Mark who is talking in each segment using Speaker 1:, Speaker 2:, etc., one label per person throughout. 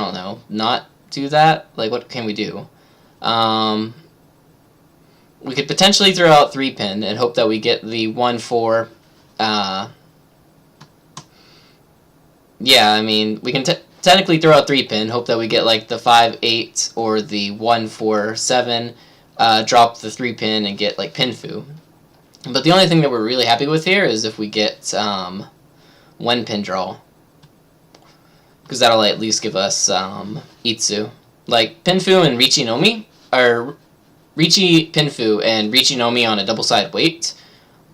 Speaker 1: don't know, not do that? Like, what can we do? We could potentially throw out 3-pin and hope that we get the 1-4. Yeah, I mean, we can technically throw out 3-pin, hope that we get like the 5-8 or the 1-4-7, drop the 3-pin and get like Pinfu. But the only thing that we're really happy with here is if we get 1-pin draw, because that'll at least give us Itsu. Like Pinfu and Richi Nomi, or Richi Pinfu and Richi Nomi on a double-sided weight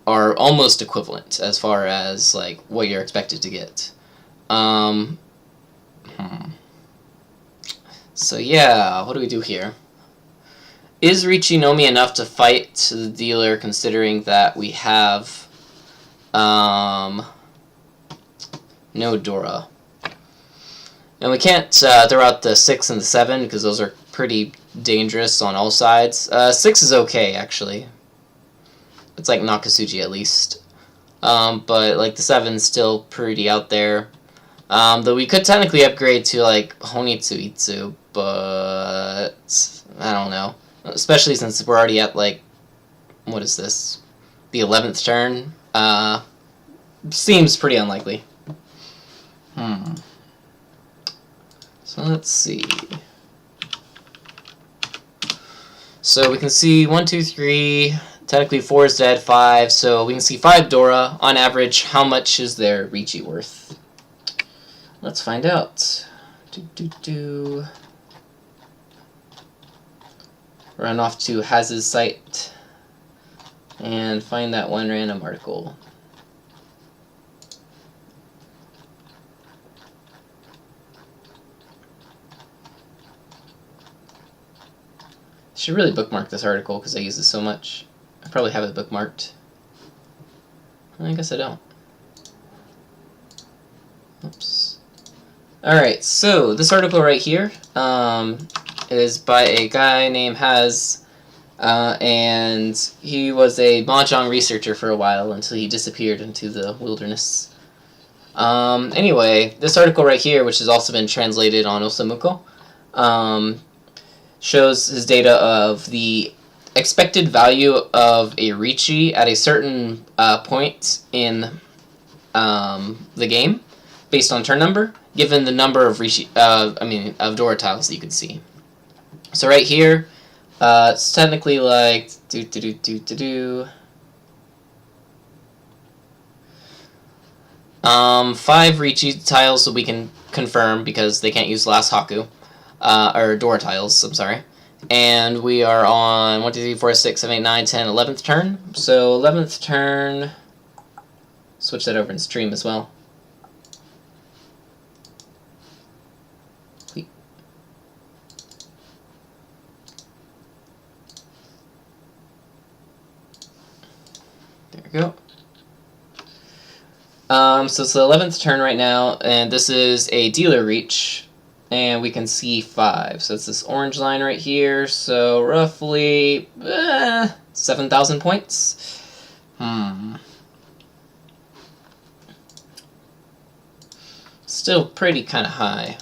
Speaker 1: are almost equivalent as far as like what you're expected to get. So yeah, what do we do here? Is Richi Nomi enough to fight the dealer, considering that we have no Dora? And we can't throw out the 6 and the 7 because those are pretty dangerous on all sides. 6 is okay, actually. It's like Nakasuji at least. But like the 7's still pretty out there. Though we could technically upgrade to like Honitsu Itsu, but I don't know. Especially since we're already at like, what is this? The 11th turn? Seems pretty unlikely. So let's see. So we can see 1, 2, 3. Technically 4 is dead, 5. So we can see 5 Dora. On average, how much is their Richi worth? Let's find out. Run off to Haz's site and find that one random article. I should really bookmark this article because I use it so much. I probably have it bookmarked. I guess I don't. Oops. Alright, so this article right here is by a guy named Haz, and he was a Mahjong researcher for a while until he disappeared into the wilderness. Anyway, this article right here, which has also been translated on Osamuko, shows his data of the expected value of a Richi at a certain point in the game, based on turn number, given the number of Richi, of Dora tiles that you can see. So right here, it's technically like 5 Richi tiles that we can confirm because they can't use last Haku, or Dora tiles. I'm sorry. And we are on 1, 2, 3, 4, 6, 7, 8, 9, 10, 11th turn. So 11th turn, switch that over in stream as well. There we go. So it's the 11th turn right now, and this is a dealer reach. And we can see 5. So it's this orange line right here. So roughly 7,000 points. Still pretty kind of high.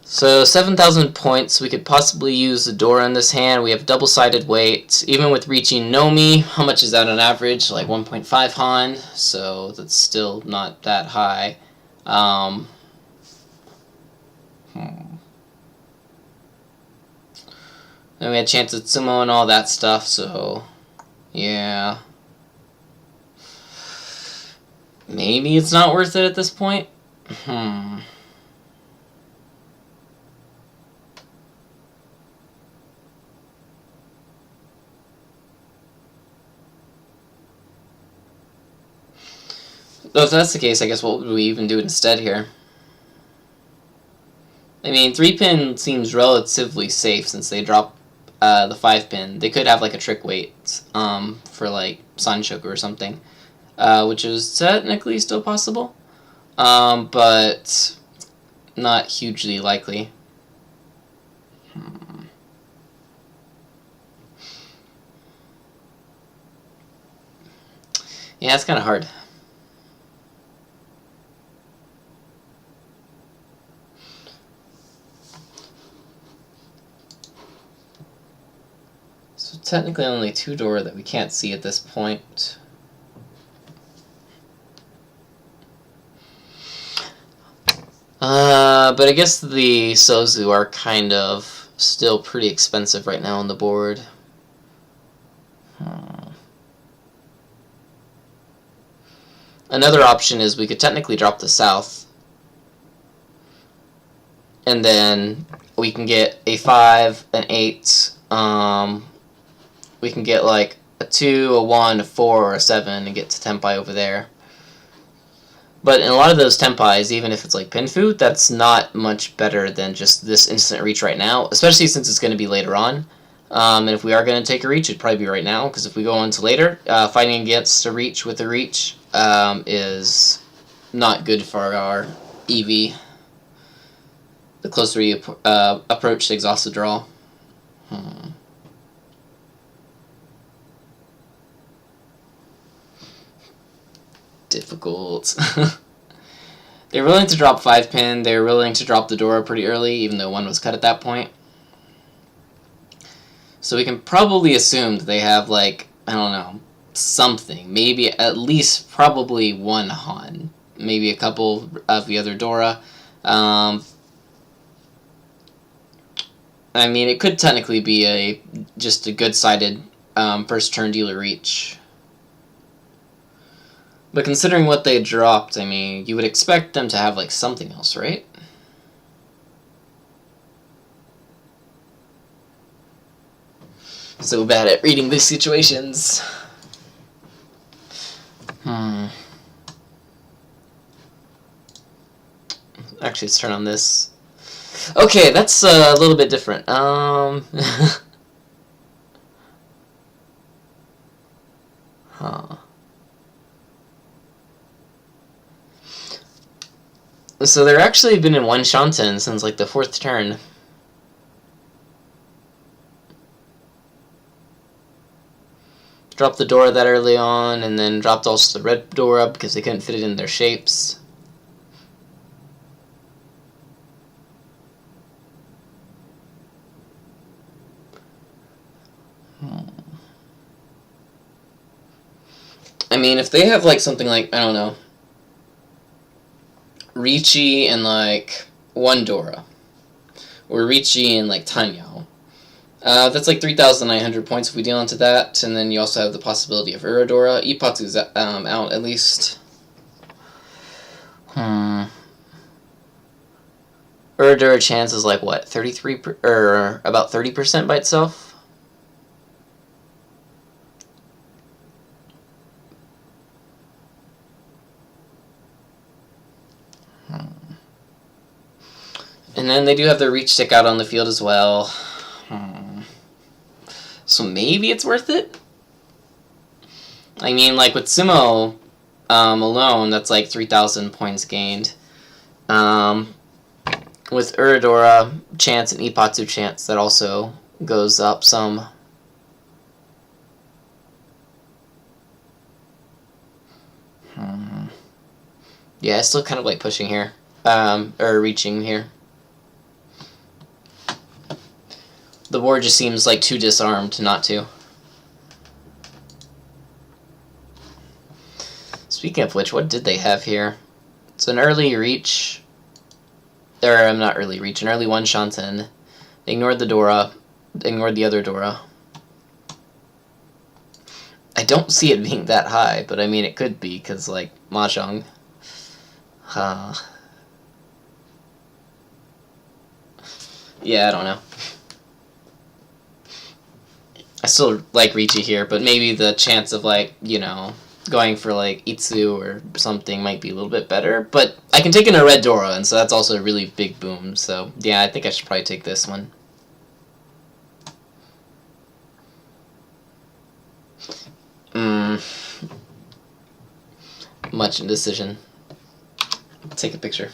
Speaker 1: So 7,000 points. We could possibly use the Dora in this hand. We have double-sided weight. Even with reaching Nomi, how much is that on average? Like 1.5 Han. So that's still not that high. Then we had chance at Sumo and all that stuff, so yeah. Maybe it's not worth it at this point? Though if that's the case, I guess what would we even do instead here? I mean, 3-pin seems relatively safe since they drop the 5-pin. They could have like a trick weight for like Sanshoku or something, which is technically still possible, but not hugely likely. Yeah, it's kind of hard. technically only 2 Dora that we can't see at this point. But I guess the Sozu are kind of still pretty expensive right now on the board. Another option is we could technically drop the South, and then we can get a 5, an 8, we can get like a 2, a 1, a 4, or a 7 and get to Tenpai over there. But in a lot of those Tenpais, even if it's like Pinfu, that's not much better than just this instant reach right now, especially since it's going to be later on. And if we are going to take a reach, it'd probably be right now, because if we go on to later, fighting against a reach with a reach is not good for our EV. The closer we approach the exhausted draw. Difficult. They're willing to drop 5 pin. They're willing to drop the Dora pretty early, even though 1 was cut at that point. So we can probably assume that they have, like, I don't know, something. Maybe at least probably 1 Han. Maybe a couple of the other Dora. I mean, it could technically be just a good-sided first turn dealer reach. But considering what they dropped, I mean, you would expect them to have, like, something else, right? So bad at reading these situations. Actually, let's turn on this. Okay, that's a little bit different. So they're actually been in one Shanten since like the 4th turn. Dropped the Dora that early on, and then dropped also the red Dora because they couldn't fit it in their shapes. I mean, if they have like something like, I don't know, Ricci and like 1 Dora, or Ricci and like Tenhou. That's like 3,900 points if we deal into that, and then you also have the possibility of Uradora. Ipatsu's out at least. Uradora chance is like what, 33 or about 30% by itself. And then they do have their reach stick out on the field as well. So maybe it's worth it? I mean, like with Sumo alone, that's like 3,000 points gained. With Uradora chance and Ipatsu chance, that also goes up some. Yeah, I still kind of like pushing here. Or reaching here. The board just seems like too disarmed not to. Speaking of which, what did they have here? It's an early reach. Or, not early reach, an early 1 Shanten. They ignored the Dora. Ignored the other Dora. I don't see it being that high, but I mean it could be, because, like, Mahjong. Yeah, I don't know. I still like Ricci here, but maybe the chance of, like, you know, going for, like, Itsu or something might be a little bit better. But I can take in a red Dora, and so that's also a really big boom. So, yeah, I think I should probably take this one. Much indecision. Take a picture.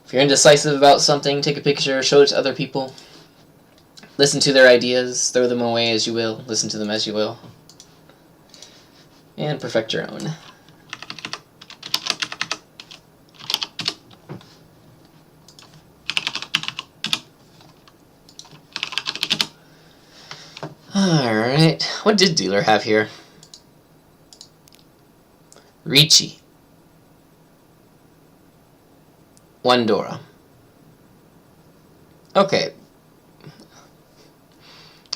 Speaker 1: If you're indecisive about something, take a picture, show it to other people. Listen to their ideas, throw them away as you will, listen to them as you will. And perfect your own. Alright. What did dealer have here? Ricci. 1 Dora. Okay.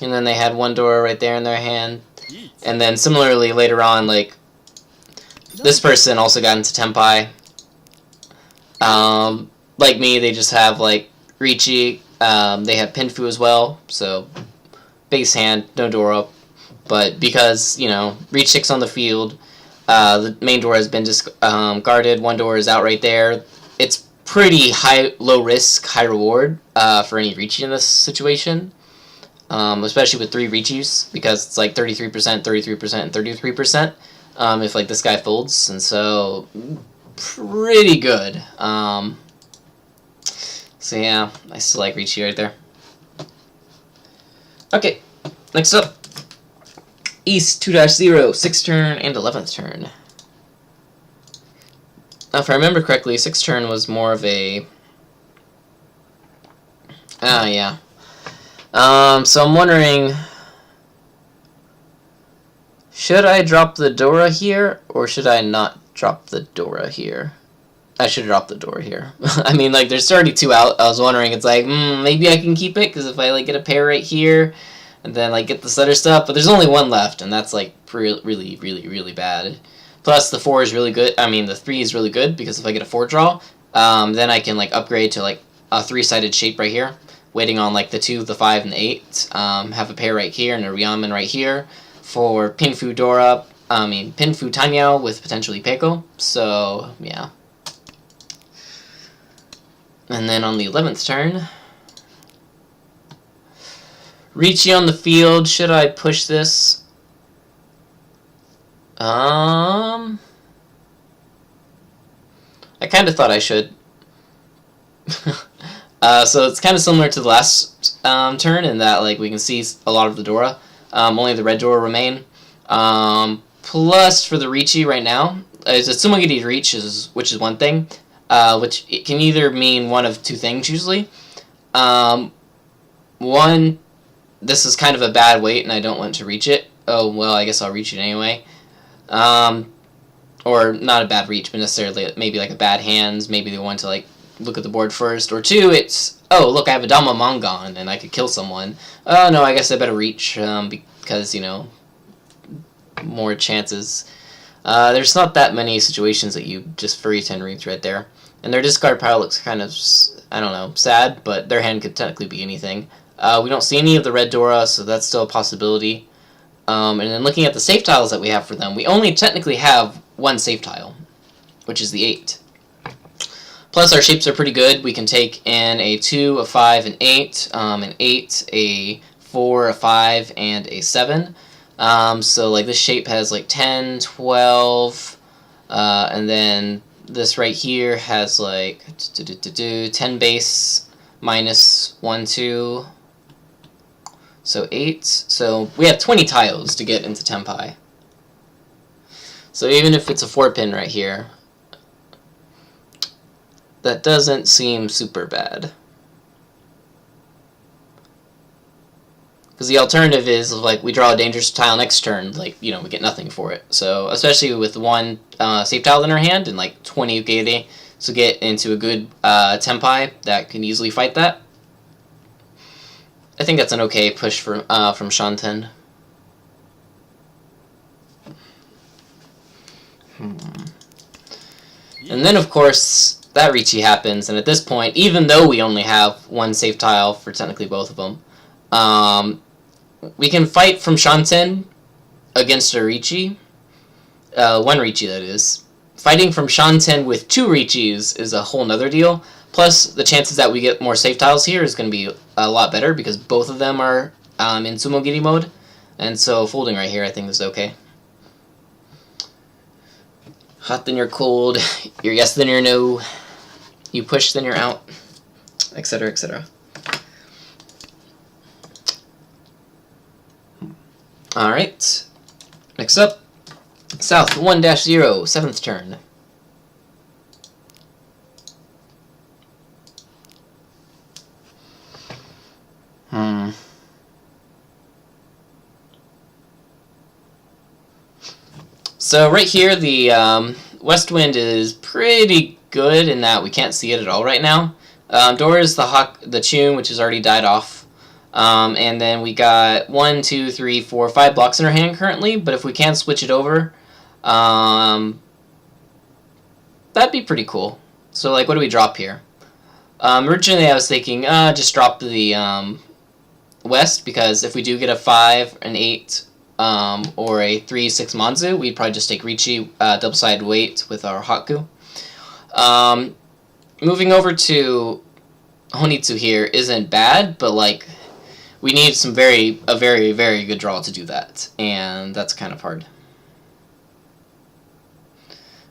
Speaker 1: And then they had 1 Dora right there in their hand. And then similarly later on, like, this person also got into Tenpai. Like me, they just have, like, Ricci. They have Pinfu as well, so base hand, no Dora. But because, you know, Reach 6 on the field, the main Dora has been guarded, 1 Dora is out right there. It's pretty low risk, high reward for any Ricci in this situation. Especially with 3 Richis, because it's like 33%, 33%, and 33%. If like this guy folds, and so pretty good. So yeah, I still like Ricci right there. Okay, next up, East 2-0, 6th turn and 11th turn. Now, if I remember correctly, 6th turn was more of a... yeah. So I'm wondering, should I drop the Dora here, or should I not drop the Dora here? I should drop the Dora here. I mean, like, there's 32 out. I was wondering, it's like, maybe I can keep it, because if I, like, get a pair right here, and then, like, get this other stuff, but there's only 1 left, and that's, like, really, really, really bad. Plus, the 4 is really good. I mean, the 3 is really good, because if I get a 4 draw, then I can, like, upgrade to, like, a 3-sided shape right here, waiting on, like, the 2, the 5, and the 8. Have a pair right here, and a Ryaman right here, for Pinfu Dora, Pinfu Tanyao with potentially Peiko, so, yeah. And then on the 11th turn, Ricci on the field. Should I push this? I kind of thought I should. So it's kind of similar to the last turn in that, like, we can see a lot of the Dora. Only the red Dora remain. Plus for the Ricci right now, it's a Tsumogiri Reach, which is one thing. Which it can either mean one of 2 things usually. One, this is kind of a bad weight and I don't want to reach it. Oh, well, I guess I'll reach it anyway. Or not a bad reach, but necessarily maybe like a bad hands. Maybe they want to like look at the board first. Or 2, it's, oh, look, I have a Dama Mangon and I could kill someone. Oh, no, I guess I better reach because, you know, more chances. There's not that many situations that you just free 10 reach right there. And their discard pile looks kind of, I don't know, sad, but their hand could technically be anything. We don't see any of the red Dora, so that's still a possibility. And then looking at the safe tiles that we have for them, we only technically have 1 safe tile, which is the 8. Plus our shapes are pretty good. We can take in a 2, a 5, an 8, an 8, a 4, a 5, and a 7. So like this shape has like 10, 12, and then this right here has like 10 base minus 1, 2, so 8. So we have 20 tiles to get into Tenpai. So even if it's a 4-pin right here, that doesn't seem super bad. Because the alternative is, like, we draw a dangerous tile next turn, like, you know, we get nothing for it. So, especially with 1 safe tile in our hand and, like, 20 Ugeide, so get into a good Tenpai that can easily fight that. I think that's an okay push for, from Shanten. And then, of course, that Ricci happens, and at this point, even though we only have 1 safe tile for technically both of them, we can fight from Shanten against a Ricci. 1 Ricci, that is. Fighting from Shanten with 2 Riccis is a whole nother deal. Plus, the chances that we get more safe tiles here is going to be a lot better because both of them are in Tsumogiri mode. And so folding right here I think is okay. Hot then you're cold, you're yes then you're no, you push then you're out, etc, etc. Alright, next up, South 1-0, 7th turn. So right here, the west wind is pretty good in that we can't see it at all right now. Dora is the tune, which has already died off. And then we got 1, 2, 3, 4, 5 blocks in our hand currently, but if we can switch it over, that'd be pretty cool. So, like, what do we drop here? Originally I was thinking, just drop the west, because if we do get a 5, an 8, or a 3, 6 Manzu, we'd probably just take Riichi, double-sided weight with our Haku. Moving over to Honitsu here isn't bad, but, like, we need a very, very good draw to do that, and that's kind of hard.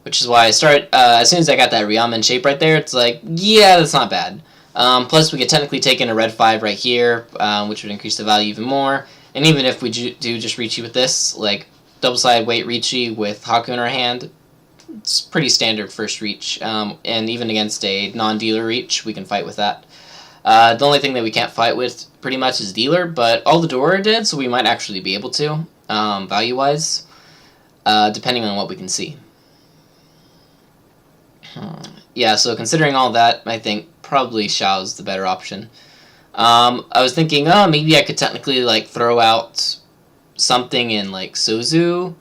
Speaker 1: Which is why I start, as soon as I got that Ryamen shape right there, it's like, yeah, that's not bad. Plus, we could technically take in a red 5 right here, which would increase the value even more. And even if we do just Riichi with this, like, double-sided weight Riichi with Haku in our hand, it's pretty standard first reach. And even against a non-dealer reach, we can fight with that. The only thing that we can't fight with pretty much is dealer, but all the Dora did, so we might actually be able to, value-wise, depending on what we can see. Yeah, so considering all that, I think probably Xiao's the better option. I was thinking, maybe I could technically, like, throw out something in, like, Sozu,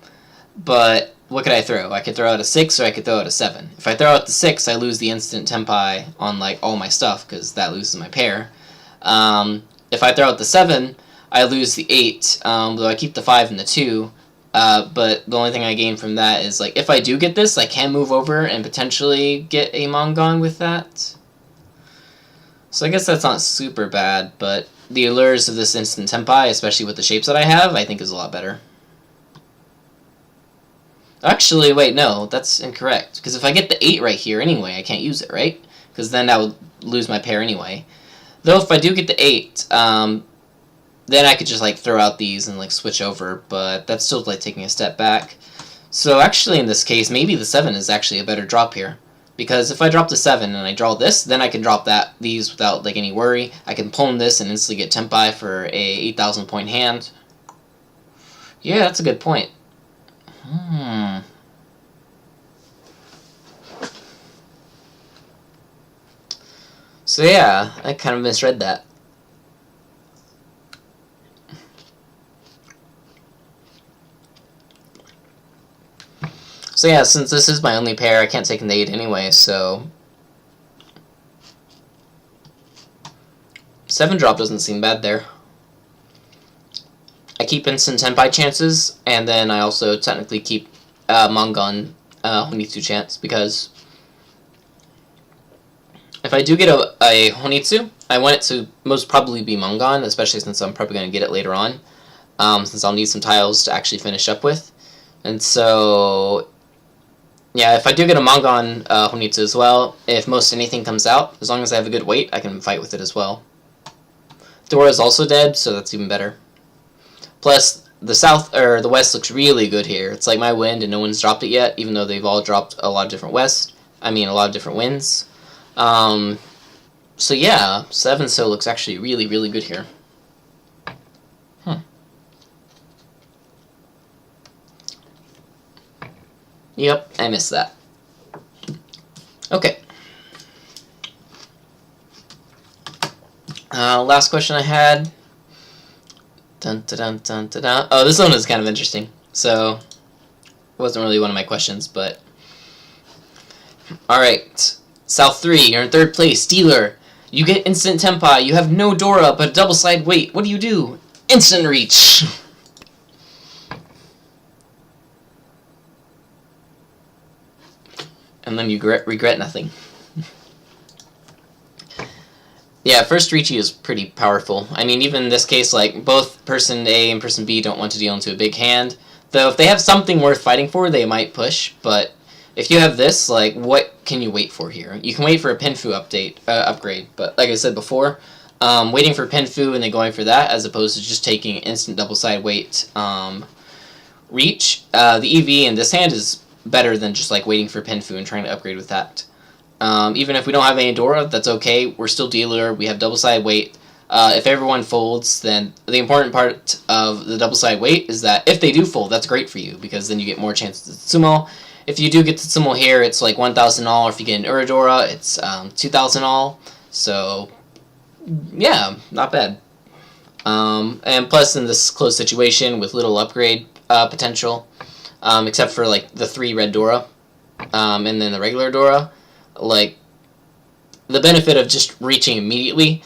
Speaker 1: but what could I throw? I could throw out a 6 or I could throw out a 7. If I throw out the 6, I lose the instant Tenpai on, like, all my stuff, because that loses my pair. If I throw out the 7, I lose the 8, though I keep the 5 and the 2. But the only thing I gain from that is, like, if I do get this, I can move over and potentially get a Mangon with that. So I guess that's not super bad, but the allures of this instant Tenpai, especially with the shapes that I have, I think is a lot better. Actually, wait, no, that's incorrect. Because if I get the 8 right here anyway, I can't use it, right? Because then that would lose my pair anyway. Though if I do get the 8, then I could just, like, throw out these and, like, switch over, but that's still, like, taking a step back. So actually in this case, maybe the 7 is actually a better drop here. Because if I drop the 7 and I draw this, then I can drop these without, like, any worry. I can pwn this and instantly get Tenpai for a 8,000 point hand. Yeah, that's a good point. So yeah, I kind of misread that. So yeah, since this is my only pair, I can't take an 8 anyway, so 7 drop doesn't seem bad there. I keep instant Tenpai chances, and then I also technically keep Mangon Honitsu chance, because if I do get a Honitsu, I want it to most probably be Mangon, especially since I'm probably going to get it later on, since I'll need some tiles to actually finish up with. And so, yeah, if I do get a Mangon Honitsu as well, if most anything comes out, as long as I have a good weight, I can fight with it as well. Dora is also dead, so that's even better. Plus, the west looks really good here. It's like my wind, and no one's dropped it yet, even though they've all dropped a lot of different a lot of different winds. So yeah, 7 so looks actually really, really good here. Yep, I missed that. Okay. Last question I had. Dun, dun, dun, dun, dun, dun. Oh, this one is kind of interesting. So, it wasn't really one of my questions, but... Alright. South 3, you're in 3rd place. Dealer. You get instant Tenpai. You have no Dora, but double-side weight. What do? Instant reach. And then you regret nothing. Yeah, first Riichi is pretty powerful. I mean, even in this case, like, both person A and person B don't want to deal into a big hand. Though, if they have something worth fighting for, they might push. But if you have this, like, what can you wait for here? You can wait for a Pinfu upgrade. But like I said before, waiting for Pinfu and then going for that, as opposed to just taking instant double-side weight reach. The EV in this hand is better than just, like, waiting for Pinfu and trying to upgrade with that. Even if we don't have any Dora, that's okay. We're still dealer. We have double-sided weight. If everyone folds, then the important part of the double-sided weight is that if they do fold, that's great for you, because then you get more chances at sumo. If you do get to sumo here, it's like 1,000 all. If you get an Uradora, it's 2,000 all. So, yeah, not bad. And plus, in this close situation with little upgrade potential, except for like the 3 red Dora, and then the regular Dora, like the benefit of just reaching immediately,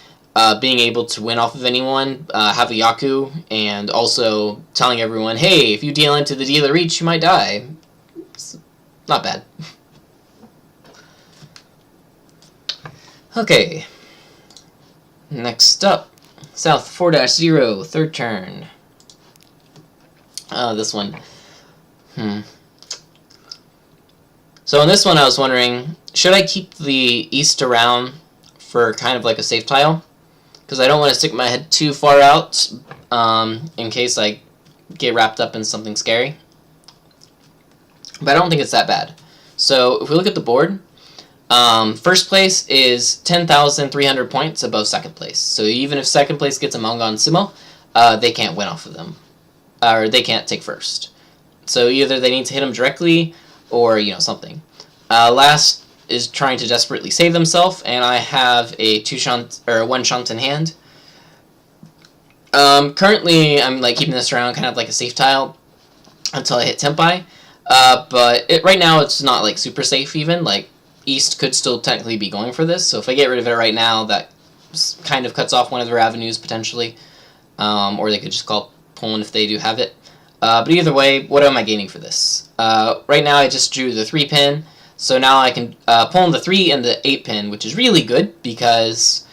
Speaker 1: being able to win off of anyone, have a Yaku, and also telling everyone, hey, if you deal into the dealer reach, you might die. It's not bad. Okay. Next up, South 4-0, third turn. This one. So in this one, I was wondering, should I keep the east around for kind of like a safe tile? Because I don't want to stick my head too far out in case I get wrapped up in something scary. But I don't think it's that bad. So if we look at the board, first place is 10,300 points above second place. So even if second place gets a Mahjong Sumo, they can't win off of them. Or they can't take first. So either they need to hit them directly, or, you know, something. Last is trying to desperately save themselves, and I have a 1 shunt in hand. Currently, I'm like keeping this around kind of like a safe tile until I hit Tenpai. But right now, it's not like super safe even. Like, East could still technically be going for this, so if I get rid of it right now, that kind of cuts off one of their avenues potentially. Or they could just call Poland if they do have it. But either way, what am I gaining for this? Right now I just drew the 3 pin, so now I can pull in the 3 and the 8 pin, which is really good, because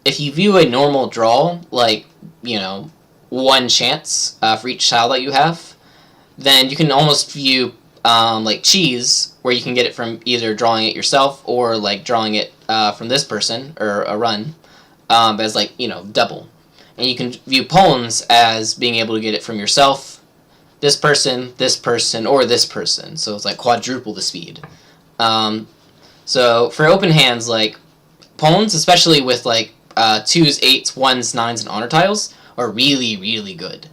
Speaker 1: if you view a normal draw, like, you know, 1 chance for each tile that you have, then you can almost view like cheese, where you can get it from either drawing it yourself or like drawing it from this person, or a run, as like, you know, double. And you can view pawns as being able to get it from yourself, this person, or this person. So it's like quadruple the speed. So for open hands, like pawns, especially with like 2s, 8s, 1s, 9s, and honor tiles, are really, really good.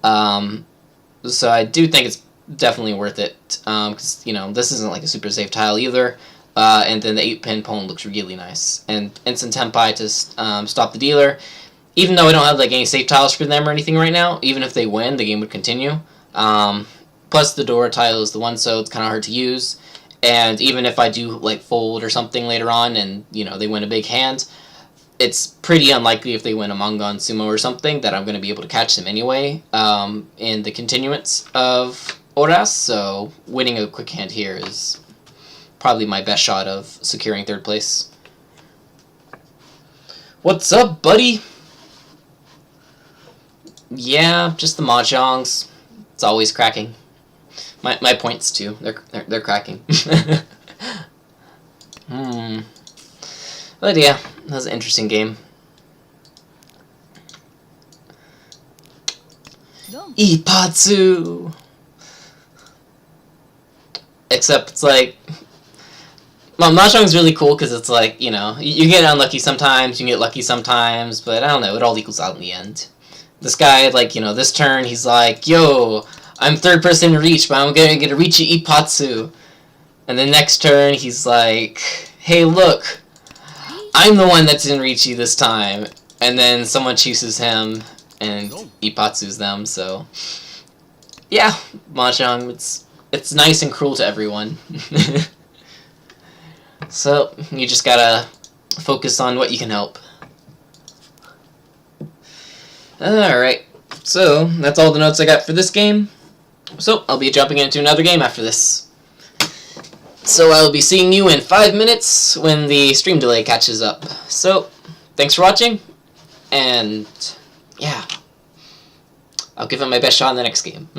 Speaker 1: So I do think it's definitely worth it, because, you know, this isn't like a super safe tile either. And then the 8-pin pawn looks really nice. And instant Tenpai to stop the dealer. Even though I don't have like any safe tiles for them or anything right now, even if they win, the game would continue. Plus the Dora tile is the one, so it's kind of hard to use. And even if I do like fold or something later on, and, you know, they win a big hand, it's pretty unlikely if they win a Mahjong Sumo or something that I'm going to be able to catch them anyway in the continuance of Horas. So winning a quick hand here is probably my best shot of securing third place. What's up, buddy? Yeah, just the Mahjongs. It's always cracking. My points too. They're cracking. But yeah, that was an interesting game. Ippatsu! Except it's like, well, Mahjong's really cool because it's like, you know, you get unlucky sometimes, you get lucky sometimes, but I don't know, it all equals out in the end. This guy, like, you know, this turn, he's like, yo, I'm third person to reach, but I'm gonna get a reach Ippatsu. And the next turn, he's like, hey, look, I'm the one that's in Riichi this time. And then someone chooses him, and Ippatsu's them, so. Yeah, Mahjong, it's nice and cruel to everyone. So, you just gotta focus on what you can help. Alright, so that's all the notes I got for this game. So, I'll be jumping into another game after this. So, I'll be seeing you in 5 minutes when the stream delay catches up. So, thanks for watching, and yeah, I'll give it my best shot in the next game.